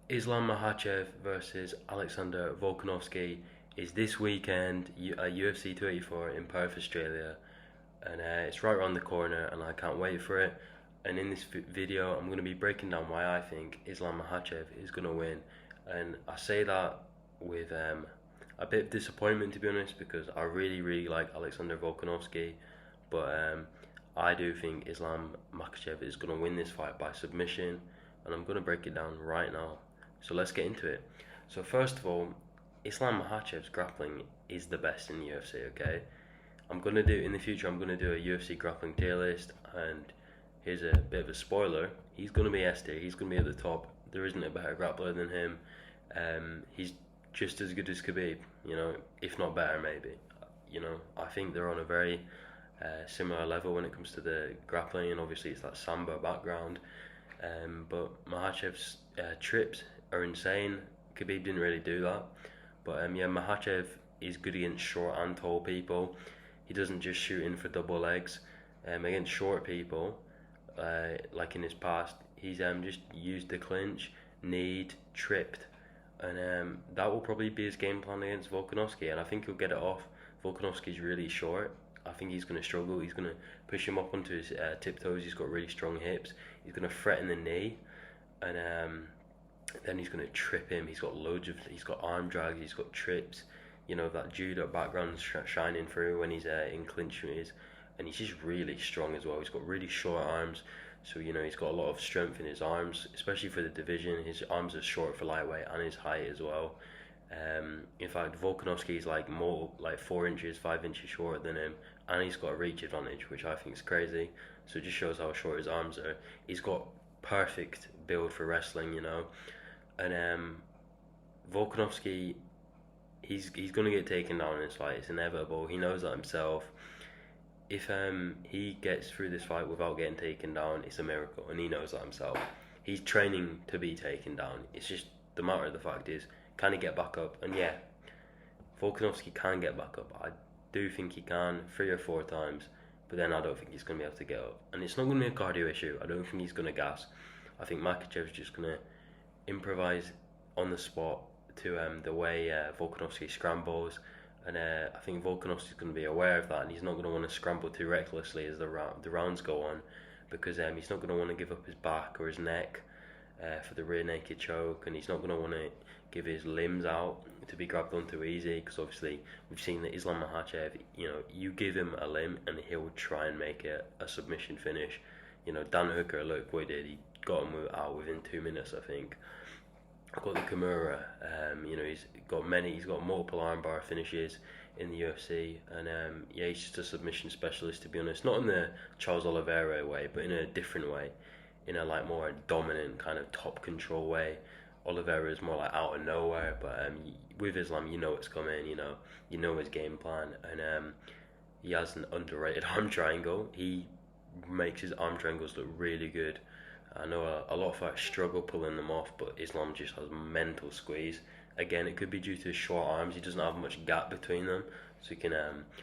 Islam Makachev versus Alexander Volkanovski is this weekend at UFC 284 in Perth, Australia, and it's right around the corner, and I can't wait for it. And in this video, I'm going to be breaking down why I think Islam Makhachev is going to win, and I say that with a bit of disappointment, to be honest, because I really, really like Alexander Volkanovski, but I do think Islam Makhachev is going to win this fight by submission, and I'm going to break it down right now. So let's get into it. So first of all, Islam Makhachev's grappling is the best in the UFC. Okay, I'm gonna do in the future. I'm gonna do a UFC grappling tier list, and here's a bit of a spoiler. He's gonna be S tier. He's gonna be at the top. There isn't a better grappler than him. He's just as good as Khabib. If not better, maybe. I think they're on a very similar level when it comes to the grappling, and obviously it's that sambo background. But Makhachev's trips are insane. Khabib didn't really do that, but yeah, Makhachev is good against short and tall people. He doesn't just shoot in for double legs. Against short people, like in his past, he's just used the clinch, kneed, tripped, and that will probably be his game plan against Volkanovski, and I think he'll get it off. Volkanovski's really short. I think he's going to struggle. He's going to push him up onto his tiptoes. He's got really strong hips. He's going to threaten the knee, and then he's going to trip him. He's got arm drags. He's got trips. That judo background shining through when he's in clinch and he's just really strong as well. He's got really short arms, so he's got a lot of strength in his arms, especially for the division. His arms are short for lightweight and his height as well. In fact, Volkanovski is like more like 4 inches, 5 inches shorter than him, and he's got a reach advantage, which I think is crazy. So it just shows how short his arms are. He's got perfect build for wrestling, and Volkanovski, he's gonna get taken down in this fight. It's inevitable. He knows that himself. If he gets through this fight without getting taken down, it's a miracle, and he knows that himself. He's training to be taken down. It's just the matter of the fact is, can he get back up? And yeah, Volkanovski can get back up. I do think he can 3 or 4 times, but then I don't think he's going to be able to get up. And it's not going to be a cardio issue. I don't think he's going to gas. I think Makachev's just going to improvise on the spot to the way Volkanovski scrambles. And I think Volkanovski's going to be aware of that, and he's not going to want to scramble too recklessly as the rounds go on, because he's not going to want to give up his back or his neck for the rear naked choke, and he's not going to want to give his limbs out to be grabbed onto easy, because obviously we've seen that Islam Makhachev, you give him a limb and he'll try and make it a submission finish. Dan Hooker, look what he did. He got him out within 2 minutes, I think. Got the Kimura. He's got multiple armbar finishes in the UFC, and yeah, he's just a submission specialist, to be honest. Not in the Charles Oliveira way, but in a different way, in a like more dominant kind of top control way. Oliveira is more like out of nowhere, but with Islam, you know what's coming. You know his game plan, and he has an underrated arm triangle. He makes his arm triangles look really good. I know a lot of fighters struggle pulling them off, but Islam just has mental squeeze. Again, it could be due to his short arms. He doesn't have much gap between them, so he can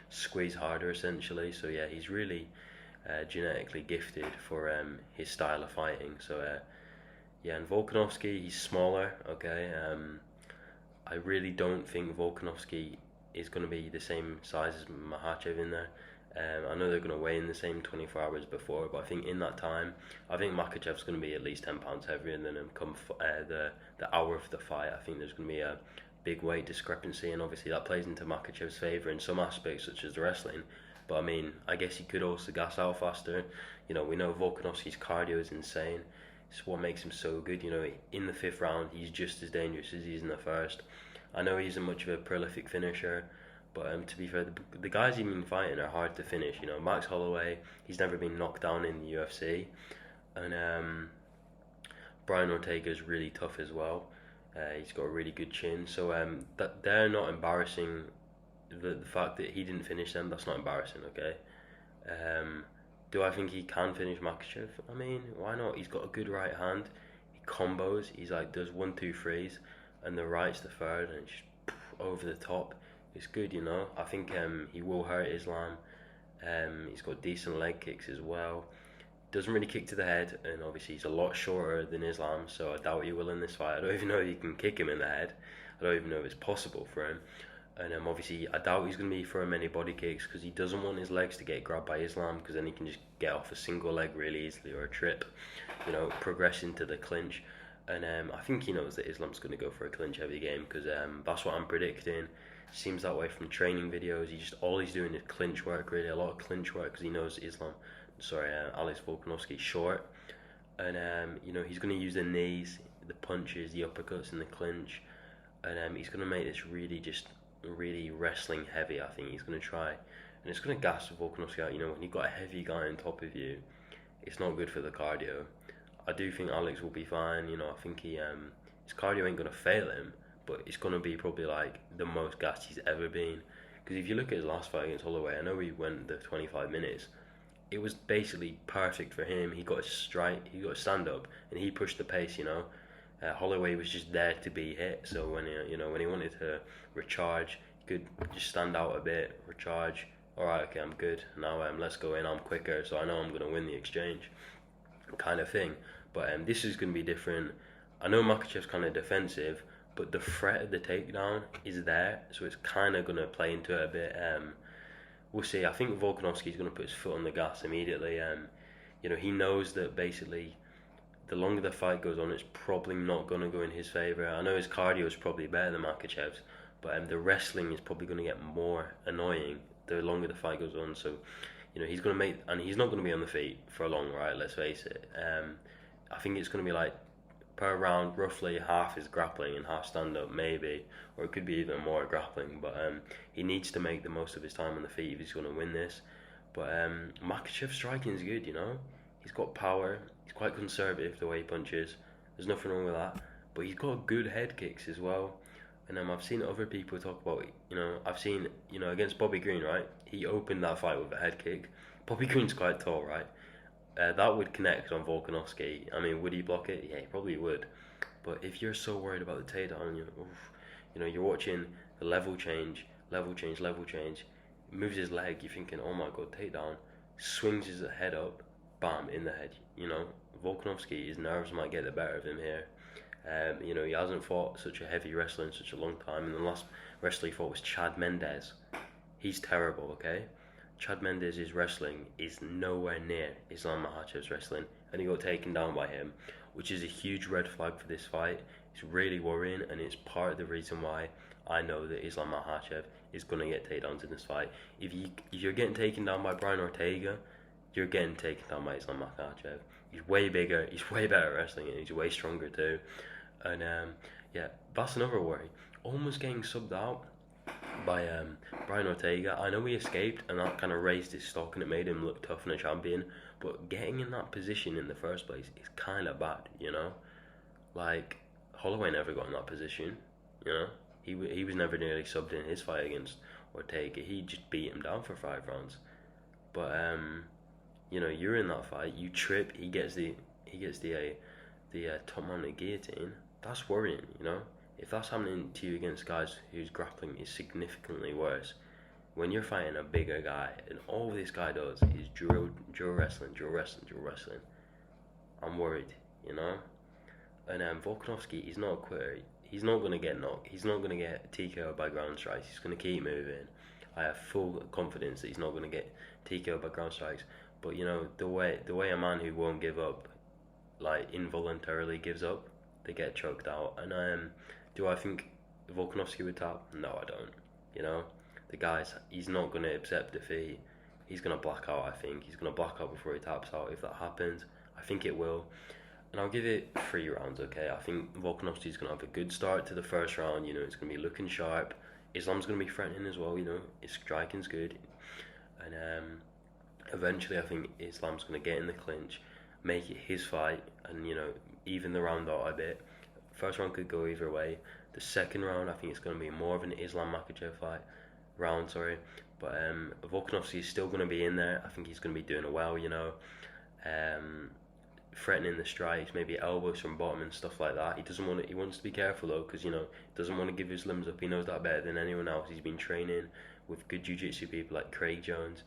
squeeze harder essentially. So yeah, he's really genetically gifted for his style of fighting. So yeah, and Volkanovski, he's smaller. Okay, I really don't think Volkanovski is going to be the same size as Makhachev in there. I know they're going to weigh in the same 24 hours before, but I think in that time, I think Makhachev's going to be at least 10 pounds heavier than him come the hour of the fight. I think there's going to be a big weight discrepancy, and obviously that plays into Makhachev's favour in some aspects, such as the wrestling. But I mean, I guess he could also gas out faster. We know Volkanovski's cardio is insane. It's what makes him so good. In the 5th round, he's just as dangerous as he is in the first. I know he isn't much of a prolific finisher, but to be fair, the guys he's been fighting are hard to finish. Max Holloway, he's never been knocked down in the UFC, and Brian Ortega's really tough as well. He's got a really good chin, so that they're not embarrassing. The fact that he didn't finish them, that's not embarrassing. Okay. Do I think he can finish Makachev? I mean, why not? He's got a good right hand. He combos. He's like does 1, 2, 3s, and the right's the third, and just over the top. It's good. I think he will hurt Islam. He's got decent leg kicks as well. doesn't really kick to the head, and obviously he's a lot shorter than Islam, so I doubt he will in this fight. I don't even know if you can kick him in the head. I don't even know if it's possible for him. And obviously, I doubt he's going to be throwing many body kicks because he doesn't want his legs to get grabbed by Islam, because then he can just get off a single leg really easily, or a trip, progress into the clinch. And I think he knows that Islam's going to go for a clinch heavy game, because that's what I'm predicting. Seems that way from training videos. All he's doing is clinch work, really, a lot of clinch work, because he knows Alex Volkanovski's short, and he's going to use the knees, the punches, the uppercuts, and the clinch, and he's going to make this really wrestling heavy. I think he's going to try, and it's going to gas Volkanovski out. When you've got a heavy guy on top of you, it's not good for the cardio. I do think Alex will be fine. I think his cardio ain't going to fail him, but it's going to be probably like the most gassed he's ever been. Because if you look at his last fight against Holloway, I know he went the 25 minutes. It was basically perfect for him. He got a strike, he got a stand up, and he pushed the pace. Holloway was just there to be hit. So when he wanted to recharge, he could just stand out a bit, recharge. All right, okay, I'm good now. Let's go in. I'm quicker, so I know I'm gonna win the exchange, kind of thing. But this is gonna be different. I know Makachev's kind of defensive, but the threat of the takedown is there, so it's kind of gonna play into it a bit. We'll see. I think Volkanovski's going to put his foot on the gas immediately. He knows that basically the longer the fight goes on, it's probably not going to go in his favour. I know his cardio is probably better than Makachev's, but the wrestling is probably going to get more annoying the longer the fight goes on. So, he's going to make, and he's not going to be on the feet for long, right? Let's face it. I think it's going to be like per round, roughly half is grappling and half stand-up, maybe, or it could be even more grappling, but he needs to make the most of his time on the feet if he's going to win this. But Makachev's striking is good, he's got power, he's quite conservative the way he punches, there's nothing wrong with that, but he's got good head kicks as well. And I've seen other people talk about, I've seen, against Bobby Green, right, he opened that fight with a head kick. Bobby Green's quite tall, right? That would connect on Volkanovski. I mean, would he block it? Yeah, he probably would. But if you're so worried about the takedown, you're watching the level change, moves his leg, you're thinking, oh my god, takedown, swings his head up, bam, in the head. Volkanovski, his nerves might get the better of him here. He hasn't fought such a heavy wrestler in such a long time, and the last wrestler he fought was Chad Mendes. He's terrible, okay? Chad Mendes' wrestling is nowhere near Islam Makhachev's wrestling, and he got taken down by him, which is a huge red flag for this fight. It's really worrying, and it's part of the reason why I know that Islam Makhachev is going to get takedowns in this fight. If you're getting taken down by Brian Ortega, you're getting taken down by Islam Makhachev. He's way bigger, he's way better at wrestling, and he's way stronger too. And that's another worry. Almost getting subbed out by Brian Ortega. I know he escaped, and that kind of raised his stock, and it made him look tough and a champion. But getting in that position in the first place is kind of bad, Like, Holloway never got in that position, He was never nearly subbed in his fight against Ortega. He just beat him down for 5 rounds. But you're in that fight. You trip. He gets the top man of the guillotine. That's worrying, If that's happening to you against guys whose grappling is significantly worse, when you're fighting a bigger guy and all this guy does is drill wrestling, I'm worried, And Volkanovski, he's not a quitter. He's not going to get knocked. He's not going to get TKO by ground strikes. He's going to keep moving. I have full confidence that he's not going to get TKO by ground strikes. But the way a man who won't give up, like, involuntarily gives up, they get choked out. And do I think Volkanovski would tap? No, I don't. The guy's, he's not going to accept defeat. He's going to black out, I think. He's going to black out before he taps out. If that happens, I think it will. And I'll give it 3 rounds, okay? I think Volkanovski's going to have a good start to the first round. It's going to be looking sharp. Islam's going to be threatening as well, His striking's good. And eventually I think Islam's going to get in the clinch, make it his fight, and, even the round out a bit. First round could go either way. The second round, I think it's going to be more of an Islam Makachev round. But Volkanovski is still going to be in there. I think he's going to be doing well, threatening the strikes, maybe elbows from bottom and stuff like that. He wants to be careful though, because doesn't want to give his limbs up. He knows that better than anyone else. He's been training with good jiu-jitsu people like Craig Jones,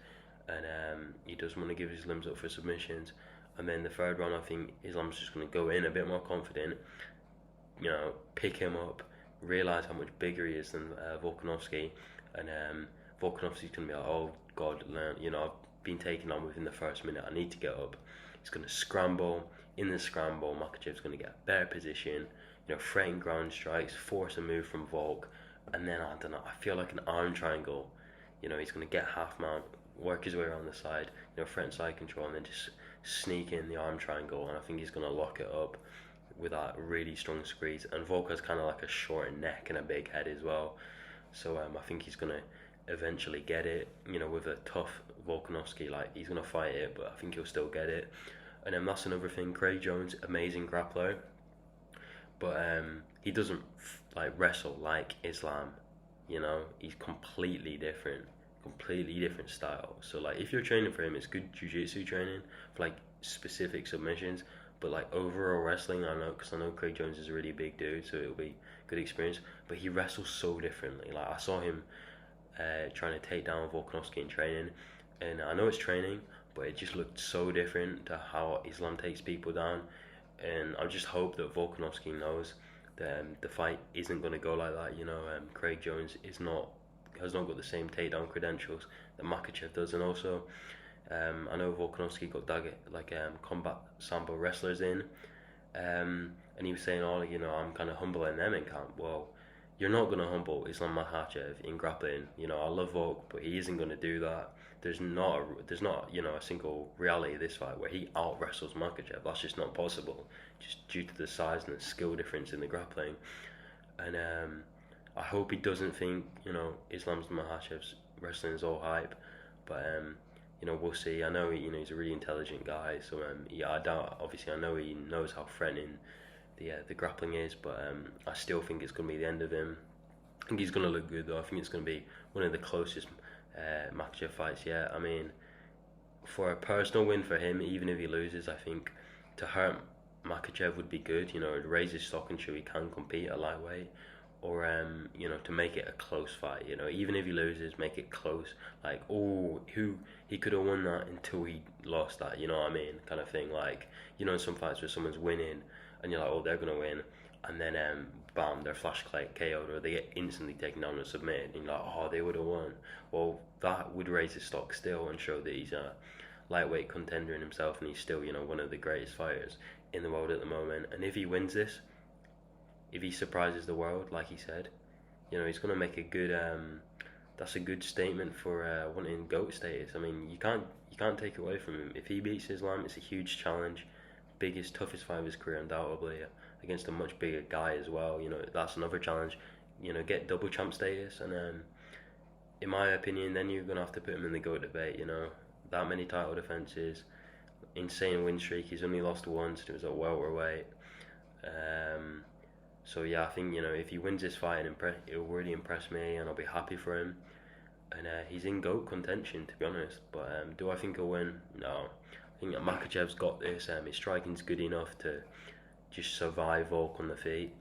and he doesn't want to give his limbs up for submissions. And then the third round, I think Islam's just going to go in a bit more confident, pick him up, realize how much bigger he is than Volkanovski, and Volkanovski's going to be like, oh God, I've been taken on within the first minute, I need to get up. He's going to scramble. In the scramble, Makachev's going to get a better position, threaten ground strikes, force a move from Volk, and then, I don't know, I feel like an arm triangle. He's going to get half mount, work his way around the side, threaten side control, and then just sneak in the arm triangle, and I think he's going to lock it up with that really strong squeeze. And Volk has kind of like a short neck and a big head as well, so I think he's going to eventually get it, with a tough Volkanovski. Like, he's going to fight it, but I think he'll still get it. And then that's another thing, Craig Jones, amazing grappler, but he doesn't wrestle like Islam. He's completely different style. So like, if you're training for him, it's good jiu-jitsu training for like specific submissions, but like overall wrestling, I know Craig Jones is a really big dude, so it'll be good experience, but he wrestles so differently. Like, I saw him trying to take down Volkanovski in training, and I know it's training, but it just looked so different to how Islam takes people down. And I just hope that Volkanovski knows that the fight isn't going to go like that. Craig Jones has not got the same takedown credentials that Makachev does, and also I know Volkanovski got combat sambo wrestlers in, and he was saying, I'm kind of humbling them in camp. Well, you're not going to humble Islam Makhachev in grappling. I love Volk, but he isn't going to do that. There's not a single reality of this fight where he out wrestles Makachev. That's just not possible, just due to the size and the skill difference in the grappling. And I hope he doesn't think Islam's Makhachev's wrestling is all hype, but we'll see. I know he's a really intelligent guy, so I doubt. Obviously, I know he knows how threatening the grappling is, but I still think it's going to be the end of him. I think he's going to look good though. I think it's going to be one of the closest Makachev fights yet. I mean, for a personal win for him, even if he loses, I think to hurt Makachev would be good. It'd raise his stock and show he can compete at lightweight, or to make it a close fight. Even if he loses, make it close. Like, he could have won that until he lost that. You know what I mean? Kind of thing. Like, in some fights where someone's winning and you're like, oh, they're gonna win, and then bam, they're flash KO'd, or they get instantly taken down and submitted, and you're like, oh, they would have won. Well, that would raise his stock still and show that he's a lightweight contender in himself, and he's still one of the greatest fighters in the world at the moment. And if he wins this, if he surprises the world, like he said, he's gonna make a good. That's a good statement for wanting GOAT status. I mean, you can't take it away from him. If he beats Islam, it's a huge challenge, biggest, toughest fight of his career, undoubtedly, against a much bigger guy as well. That's another challenge. Get double champ status, and in my opinion, then you're gonna have to put him in the GOAT debate. That many title defenses, insane win streak. He's only lost once, and it was at welterweight. So yeah, I think if he wins this fight, it'll really impress me, and I'll be happy for him. And he's in GOAT contention, to be honest. But do I think he'll win? No. I think that Makachev's got this. His striking's good enough to just survive Volk on the feet,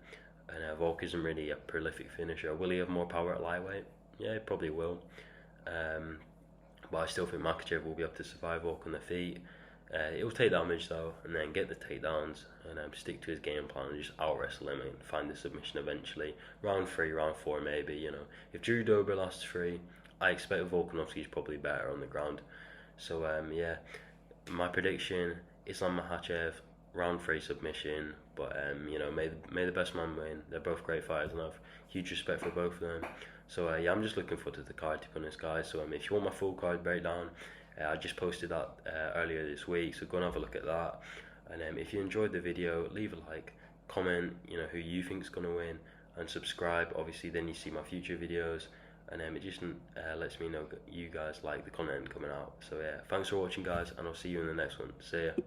and Volk isn't really a prolific finisher. Will he have more power at lightweight? Yeah, he probably will. But I still think Makachev will be able to survive Volk on the feet. He'll take damage though, and then get the takedowns, and stick to his game plan and just out wrestle him and find the submission eventually. Round 3, round 4 maybe. If Drew Dober lasts 3, I expect Volkanovski's probably better on the ground. So yeah, my prediction: Islam Makhachev, round 3 submission. But may the best man win. They're both great fighters, and I have huge respect for both of them. So yeah, I'm just looking forward to the card, to be honest, guys. So if you want my full card breakdown, I just posted that earlier this week, so go and have a look at that. And if you enjoyed the video, leave a like, comment who you think's gonna win, and subscribe. Obviously, then you see my future videos, and it just lets me know you guys like the content coming out. So yeah, thanks for watching, guys, and I'll see you in the next one. See ya.